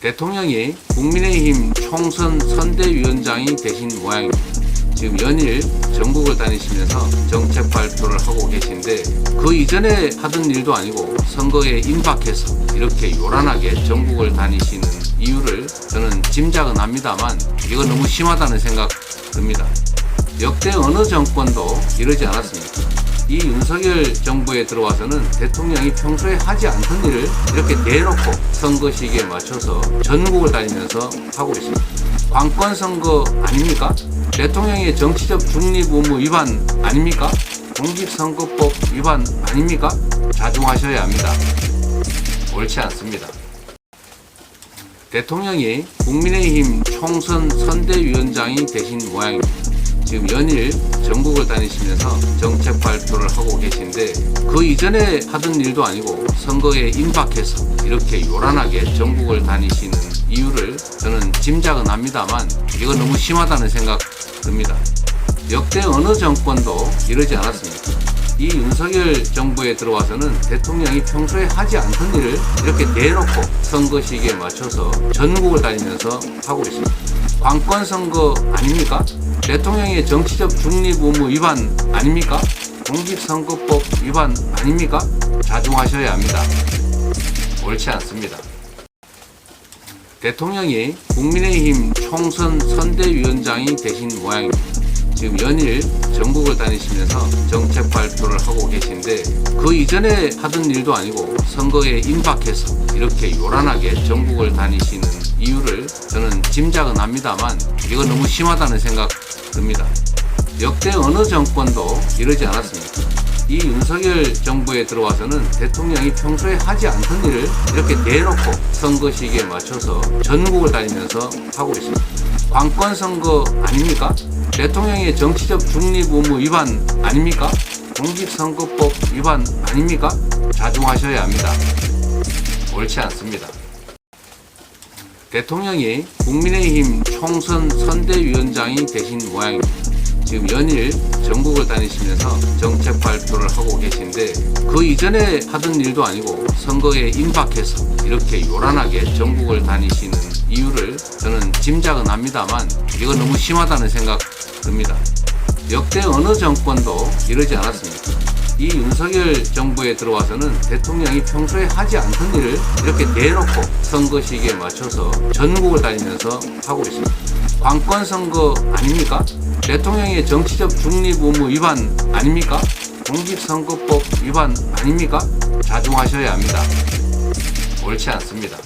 대통령이 국민의힘 총선 선대위원장이 되신 모양입니다. 지금 연일 전국을 다니시면서 정책 발표를 하고 계신데 그 이전에 하던 일도 아니고 선거에 임박해서 이렇게 요란하게 전국을 다니시는 이유를 저는 짐작은 합니다만 이거 너무 심하다는 생각 듭니다. 역대 어느 정권도 이러지 않았습니다. 이 윤석열 정부에 들어와서는 대통령이 평소에 하지 않던 일을 이렇게 대놓고 선거 시기에 맞춰서 전국을 다니면서 하고 있습니다. 관권 선거 아닙니까? 대통령의 정치적 중립 의무 위반 아닙니까? 공직선거법 위반 아닙니까? 자중하셔야 합니다. 옳지 않습니다. 대통령이 국민의힘 총선 선대위원장이 되신 모양입니다. 지금 연일 전국을 다니시면서 정책 발표를 하고 계신데 그 이전에 하던 일도 아니고 선거에 임박해서 이렇게 요란하게 전국을 다니시는 이유를 저는 짐작은 합니다만 이거 너무 심하다는 생각 듭니다. 역대 어느 정권도 이러지 않았습니다. 이 윤석열 정부에 들어와서는 대통령이 평소에 하지 않던 일을 이렇게 대놓고 선거 시기에 맞춰서 전국을 다니면서 하고 있습니다. 관권 선거 아닙니까? 대통령의 정치적 중립 의무 위반 아닙니까? 공직선거법 위반 아닙니까? 자중하셔야 합니다. 옳지 않습니다. 대통령이 국민의힘 총선 선대위원장이 되신 모양입니다. 지금 연일 전국을 다니시면서 정책 발표를 하고 계신데 그 이전에 하던 일도 아니고 선거에 임박해서 이렇게 요란하게 전국을 다니시는 이유를 저는 짐작은 합니다만 이거 너무 심하다는 생각 듭니다. 역대 어느 정권도 이러지 않았습니다. 이 윤석열 정부에 들어와서는 대통령이 평소에 하지 않던 일을 이렇게 대놓고 선거 시기에 맞춰서 전국을 다니면서 하고 있습니다. 관권 선거 아닙니까? 대통령의 정치적 중립 의무 위반 아닙니까? 공직선거법 위반 아닙니까? 자중하셔야 합니다. 옳지 않습니다. 대통령이 국민의힘 총선 선대위원장이 되신 모양입니다. 지금 연일 전국을 다니시면서 정책 발표를 하고 계신데 그 이전에 하던 일도 아니고 선거에 임박해서 이렇게 요란하게 전국을 다니시는 이유를 저는 짐작은 합니다만 이거 너무 심하다는 생각 듭니다. 역대 어느 정권도 이러지 않았습니다. 이 윤석열 정부에 들어와서는 대통령이 평소에 하지 않던 일을 이렇게 대놓고 선거 시기에 맞춰서 전국을 다니면서 하고 있습니다. 관권 선거 아닙니까? 대통령의 정치적 중립 의무 위반 아닙니까? 공직선거법 위반 아닙니까? 자중하셔야 합니다. 옳지 않습니다.